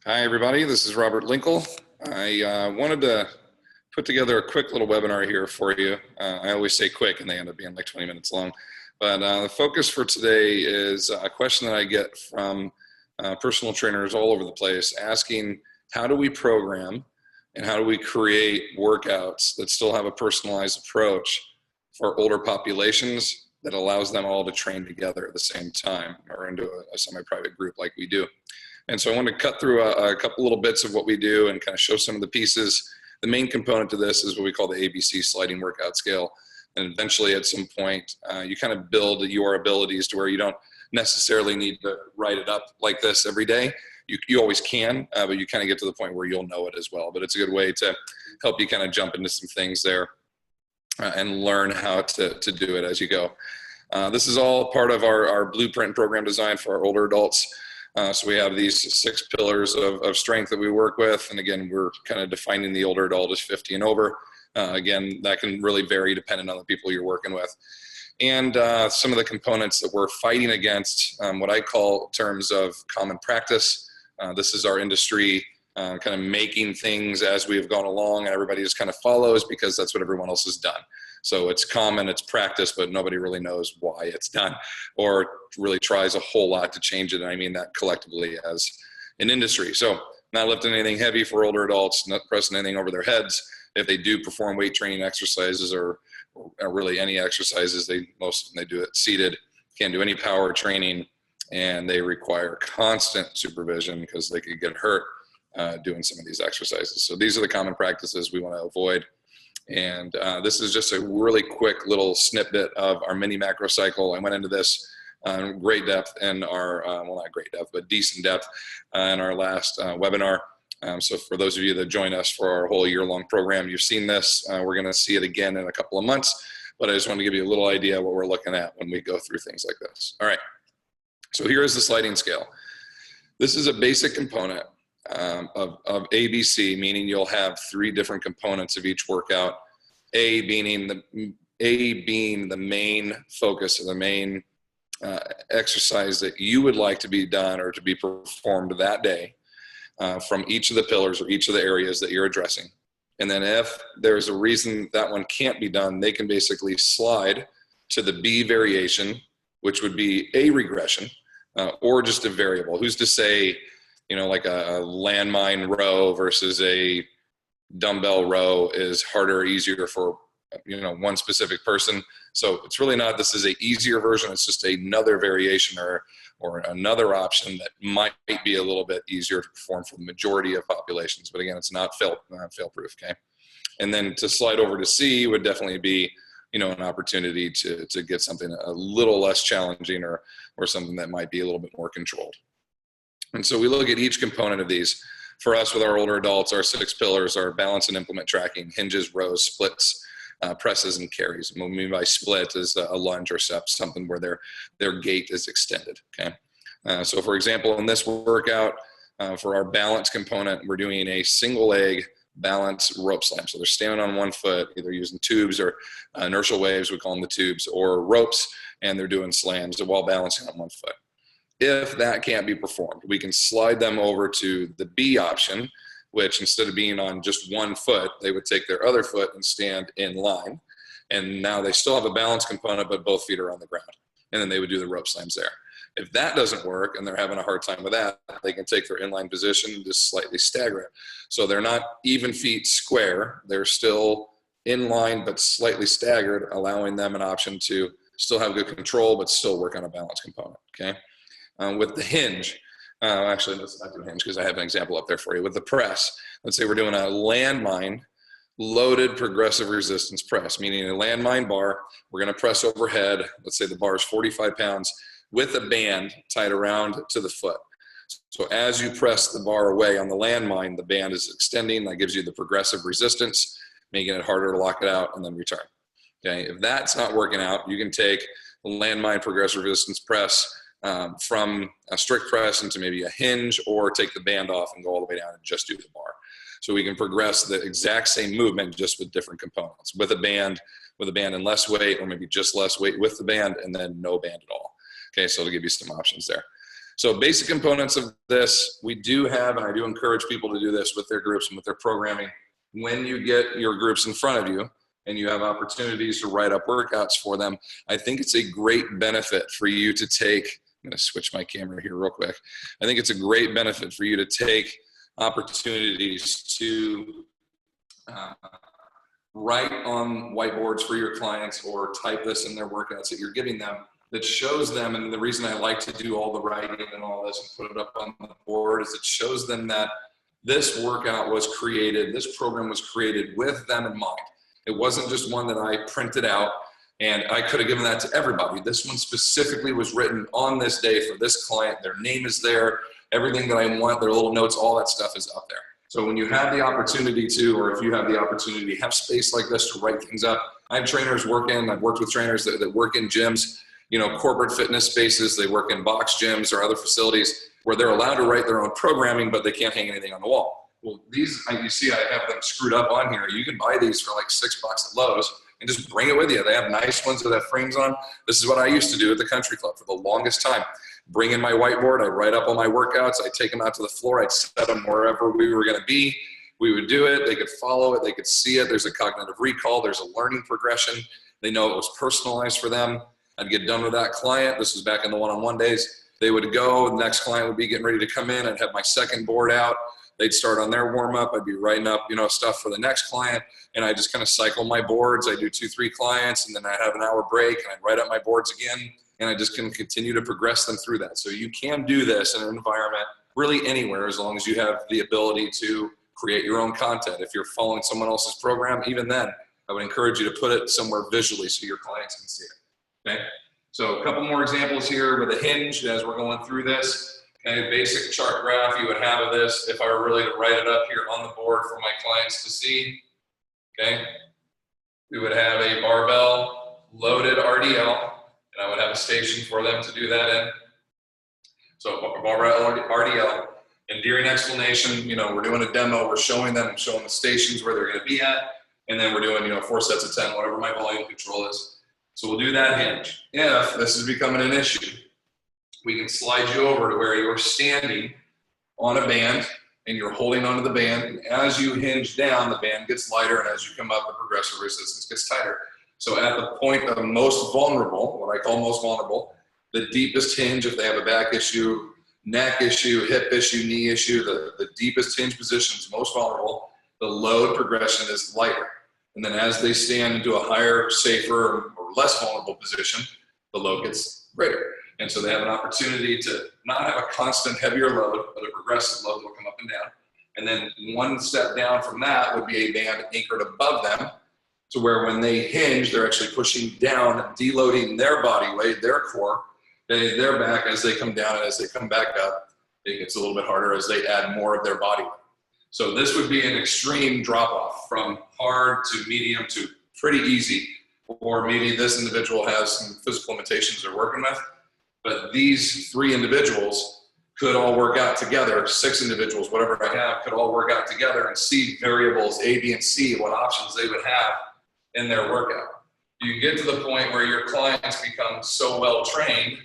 Hi, everybody. This is Robert Linkle. I wanted to put together a quick little webinar here for you. I always say quick, and they end up being like 20 minutes long. But the focus for today is a question that I get from personal trainers all over the place asking, how do we program and how do we create workouts that still have a personalized approach for older populations that allows them all to train together at the same time or into a semi-private group like we do. And so I want to cut through a couple little bits of what we do and kind of show some of the pieces. The main component to this is what we call the ABC sliding workout scale. And eventually at some point, you kind of build your abilities to where you don't necessarily need to write it up like this every day. You always can, but you kind of get to the point where you'll know it as well. But it's a good way to help you kind of jump into some things there and learn how to do it as you go. This is all part of our blueprint program design for our older adults. So we have these 6 pillars of strength that we work with. And again, we're kind of defining the older adult as 50 and over. Again, that can really vary depending on the people you're working with. And some of the components that we're fighting against, what I call terms of common practice. This is our industry kind of making things as we've gone along, and everybody just kind of follows because that's what everyone else has done. So it's common, it's practice, but nobody really knows why it's done or really tries a whole lot to change it. And I mean that collectively as an industry. So not lifting anything heavy for older adults, not pressing anything over their heads. If they do perform weight training exercises or really any exercises, most of them, they do it seated, can't do any power training, and they require constant supervision because they could get hurt doing some of these exercises. So these are the common practices we want to avoid. And this is just a really quick little snippet of our mini macro cycle. I went into this great depth in our, well, not great depth, but decent depth in our last webinar. So for those of you that join us for our whole year-long program, you've seen this. We're going to see it again in a couple of months, but I just want to give you a little idea of what we're looking at when we go through things like this. All right, so here is the sliding scale. This is a basic component of ABC, meaning you'll have 3 different components of each workout. A being the main focus or the main exercise that you would like to be done or to be performed that day from each of the pillars or each of the areas that you're addressing. And then if there's a reason that one can't be done, they can basically slide to the B variation, which would be a regression or just a variable. Who's to say, you know, like a landmine row versus a dumbbell row is harder or easier for, you know, one specific person. So it's really not, this is a easier version. It's just another variation or another option that might be a little bit easier to perform for the majority of populations. But again, it's not fail-proof, okay? And then to slide over to C would definitely be, you know, an opportunity to get something a little less challenging or something that might be a little bit more controlled. And so we look at each component of these. For us, with our older adults, our 6 pillars are balance and implement tracking, hinges, rows, splits, presses, and carries. And what we mean by split is a lunge or something where their gait is extended, okay? So for example, in this workout, for our balance component, we're doing a single leg balance rope slam. So they're standing on one foot, either using tubes or inertial waves, we call them the tubes, or ropes, and they're doing slams while balancing on one foot. If that can't be performed, we can slide them over to the B option, which instead of being on just one foot, they would take their other foot and stand in line. And now they still have a balance component, but both feet are on the ground. And then they would do the rope slams there. If that doesn't work and they're having a hard time with that, they can take their inline position and just slightly stagger it. So they're not even feet square. They're still in line, but slightly staggered, allowing them an option to still have good control, but still work on a balance component, okay? With the hinge, actually let's not do hinge because I have an example up there for you. With the press, let's say we're doing a landmine loaded progressive resistance press, meaning a landmine bar, we're gonna press overhead. Let's say the bar is 45 pounds with a band tied around to the foot. So as you press the bar away on the landmine, the band is extending. That gives you the progressive resistance, making it harder to lock it out and then return. Okay, if that's not working out, you can take the landmine progressive resistance press from a strict press into maybe a hinge, or take the band off and go all the way down and just do the bar. So we can progress the exact same movement just with different components, with a band and less weight, or maybe just less weight with the band and then no band at all. Okay, so it'll give you some options there. So basic components of this, we do have, and I do encourage people to do this with their groups and with their programming. When you get your groups in front of you and you have opportunities to write up workouts for them, I think it's a great benefit for you to take, I'm gonna switch my camera here real quick. I think it's a great benefit for you to take opportunities to write on whiteboards for your clients or type this in their workouts that you're giving them that shows them, and the reason I like to do all the writing and all this and put it up on the board is it shows them that this workout was created, this program was created with them in mind. It wasn't just one that I printed out and I could have given that to everybody. This one specifically was written on this day for this client. Their name is there, everything that I want, their little notes, all that stuff is up there. So when you have the opportunity to, or if you have the opportunity to have space like this to write things up, I have trainers I've worked with trainers that work in gyms, you know, corporate fitness spaces, they work in box gyms or other facilities where they're allowed to write their own programming, but they can't hang anything on the wall. Well, these, you see I have them screwed up on here. You can buy these for like $6 at Lowe's and just bring it with you. They have nice ones that have frames on. This is what I used to do at the country club for the longest time. Bring in my whiteboard, I'd write up all my workouts, I'd take them out to the floor, I'd set them wherever we were gonna be. We would do it, they could follow it, they could see it. There's a cognitive recall, there's a learning progression. They know it was personalized for them. I'd get done with that client. This was back in the one-on-one days. They would go, the next client would be getting ready to come in. I'd have my second board out. They'd start on their warm-up. I'd be writing up, you know, stuff for the next client. And I just kind of cycle my boards. I do 2-3 clients, and then I have an hour break, and I'd write up my boards again. And I just can continue to progress them through that. So you can do this in an environment really anywhere as long as you have the ability to create your own content. If you're following someone else's program, even then, I would encourage you to put it somewhere visually so your clients can see it. Okay, so a couple more examples here with a hinge as we're going through this. Okay, basic chart graph you would have of this if I were really to write it up here on the board for my clients to see. Okay, we would have a barbell loaded RDL, and I would have a station for them to do that in. So barbell RDL, and during explanation, you know, we're doing a demo, we're showing them the stations where they're going to be at, and then we're doing, you know, 4 sets of 10, whatever my volume control is. So we'll do that hinge. If this is becoming an issue, we can slide you over to where you're standing on a band and you're holding onto the band. And as you hinge down, the band gets lighter, and as you come up, the progressive resistance gets tighter. So at the point of most vulnerable, what I call most vulnerable, the deepest hinge, if they have a back issue, neck issue, hip issue, knee issue, the deepest hinge position is most vulnerable, the load progression is lighter. And then as they stand into a higher, safer, or less vulnerable position, the load gets greater. And so they have an opportunity to not have a constant heavier load, but a progressive load will come up and down. And then one step down from that would be a band anchored above them, to where when they hinge, they're actually pushing down, deloading their body weight, their core, their back as they come down, and as they come back up, it gets a little bit harder as they add more of their body weight. So this would be an extreme drop-off from hard to medium to pretty easy, or maybe this individual has some physical limitations they're working with, but these 3 individuals could all work out together, 6 individuals, whatever I have, could all work out together and see variables A, B, and C, what options they would have in their workout. You get to the point where your clients become so well trained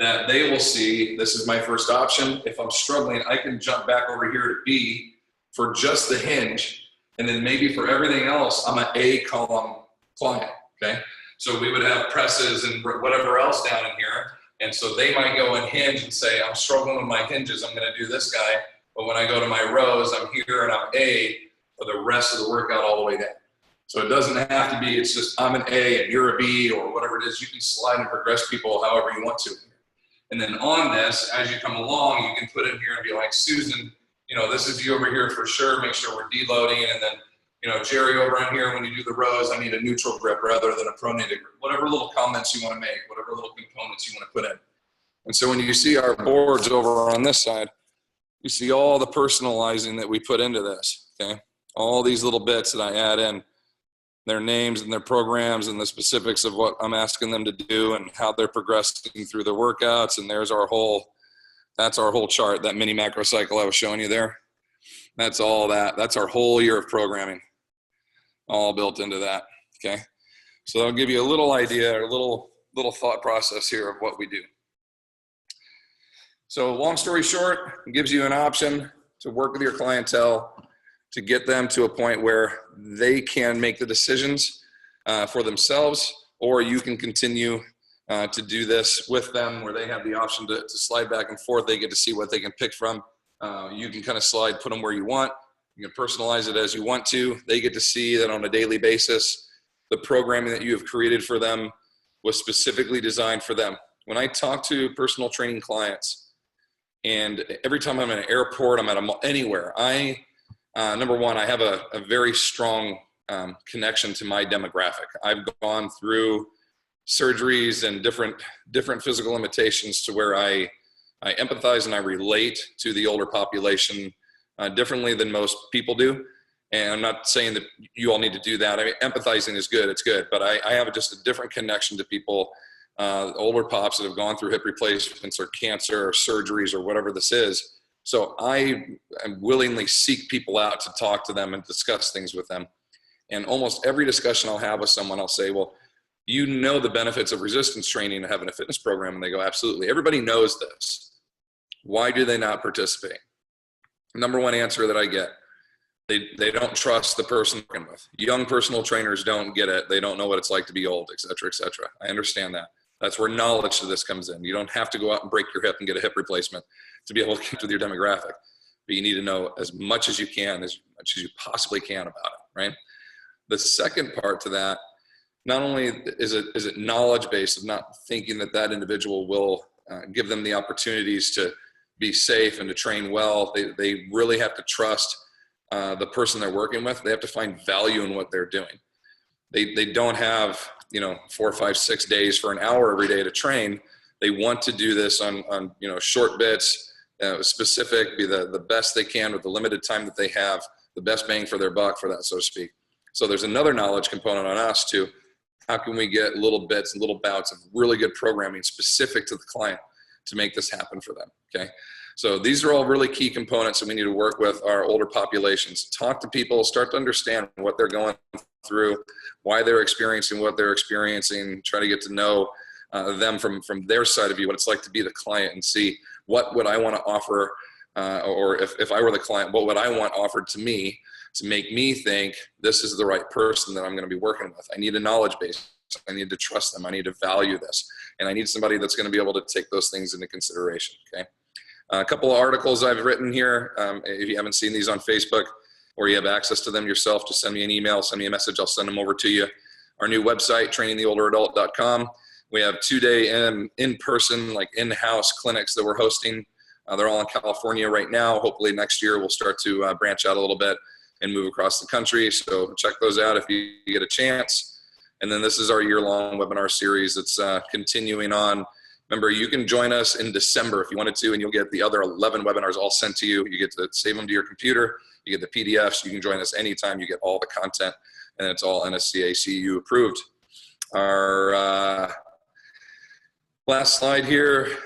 that they will see, this is my first option. If I'm struggling, I can jump back over here to B for just the hinge, and then maybe for everything else, I'm an A column client, okay? So we would have presses and whatever else down in here, and so they might go and hinge and say, I'm struggling with my hinges, I'm gonna do this guy, but when I go to my rows, I'm here and I'm A for the rest of the workout all the way down. So it doesn't have to be, it's just I'm an A and you're a B or whatever it is. You can slide and progress people however you want to. And then on this, as you come along, you can put in here and be like, Susan, you know, this is you over here for sure. Make sure we're deloading. And then, you know, Jerry over on here, when you do the rows, I need a neutral grip rather than a pronated grip. Whatever little comments you want to make, whatever little components you want to put in. And so when you see our boards over on this side, you see all the personalizing that we put into this, okay? All these little bits that I add in, their names and their programs and the specifics of what I'm asking them to do and how they're progressing through their workouts. And there's our whole, that's our whole chart, that mini macro cycle I was showing you there. That's all that. That's our whole year of programming, all built into that, okay? So that'll give you a little idea or a little thought process here of what we do. So long story short, it gives you an option to work with your clientele to get them to a point where they can make the decisions for themselves, or you can continue to do this with them where they have the option to slide back and forth. They get to see what they can pick from. You can kind of slide, put them where you want. You can personalize it as you want to. They get to see that on a daily basis, the programming that you have created for them was specifically designed for them. When I talk to personal training clients, and every time I'm in an airport, I'm at anywhere, number one, I have a very strong connection to my demographic. I've gone through surgeries and different physical limitations to where I empathize and I relate to the older population differently than most people do. And I'm not saying that you all need to do that. I mean, empathizing is good, it's good, but I have just a different connection to people, older pops that have gone through hip replacements or cancer or surgeries or whatever this is. So I willingly seek people out to talk to them and discuss things with them. And almost every discussion I'll have with someone, I'll say, well, you know the benefits of resistance training and having a fitness program. And they go, absolutely. Everybody knows this. Why do they not participate? Number one answer that I get, they don't trust the person they're working with. Young personal trainers don't get it. They don't know what it's like to be old, et cetera, et cetera. I understand that. That's where knowledge to this comes in. You don't have to go out and break your hip and get a hip replacement to be able to connect with your demographic. But you need to know as much as you can, as much as you possibly can about it, right? The second part to that, not only is it knowledge-based of not thinking that that individual will give them the opportunities to be safe and to train well, they really have to trust the person they're working with. They have to find value in what they're doing. They don't have 4, 5, 6 days for an hour every day to train. They want to do this on short bits, specific, be the best they can with the limited time that they have, the best bang for their buck for that, so to speak. So there's another knowledge component on us too. How can we get little bits and little bouts of really good programming specific to the client to make this happen for them, okay? So these are all really key components that we need to work with our older populations. Talk to people, start to understand what they're going through, why they're experiencing what they're experiencing, try to get to know them from their side of view, what it's like to be the client, and see what would I want to offer, or if I were the client, what would I want offered to me to make me think this is the right person that I'm going to be working with. I need a knowledge base. I need to trust them. I need to value this. And I need somebody that's going to be able to take those things into consideration, okay? A couple of articles I've written here. If you haven't seen these on Facebook or you have access to them yourself, just send me an email, send me a message. I'll send them over to you. Our new website, trainingtheolderadult.com. We have 2-day in-person, like in-house clinics that we're hosting. They're all in California right now. Hopefully next year we'll start to branch out a little bit and move across the country. So check those out if you get a chance. And then this is our year-long webinar series that's continuing on. Remember, you can join us in December if you wanted to, and you'll get the other 11 webinars all sent to you. You get to save them to your computer. You get the PDFs. You can join us anytime. You get all the content, and it's all NSCA CEU approved. Our last slide here.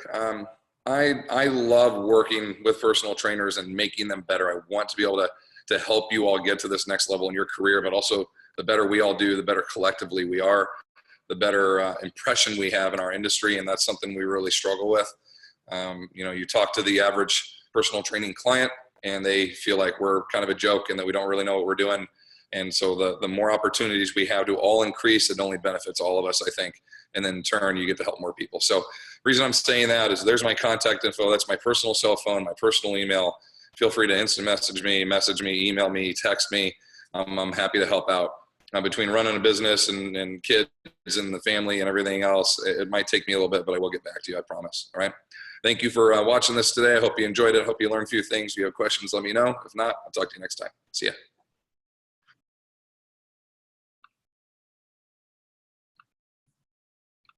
I love working with personal trainers and making them better. I want to be able to help you all get to this next level in your career, but also the better we all do, the better collectively we are, the better impression we have in our industry, and that's something we really struggle with. You talk to the average personal training client, and they feel like we're kind of a joke and that we don't really know what we're doing. And so the more opportunities we have to all increase, it only benefits all of us, I think. And then in turn, you get to help more people. So the reason I'm saying that is there's my contact info. That's my personal cell phone, my personal email. Feel free to instant message me, email me, text me. I'm happy to help out. Between running a business and kids and the family and everything else, it might take me a little bit, but I will get back to you, I promise. All right. Thank you for watching this today. I hope you enjoyed it. I hope you learned a few things. If you have questions, let me know. If not, I'll talk to you next time. See ya.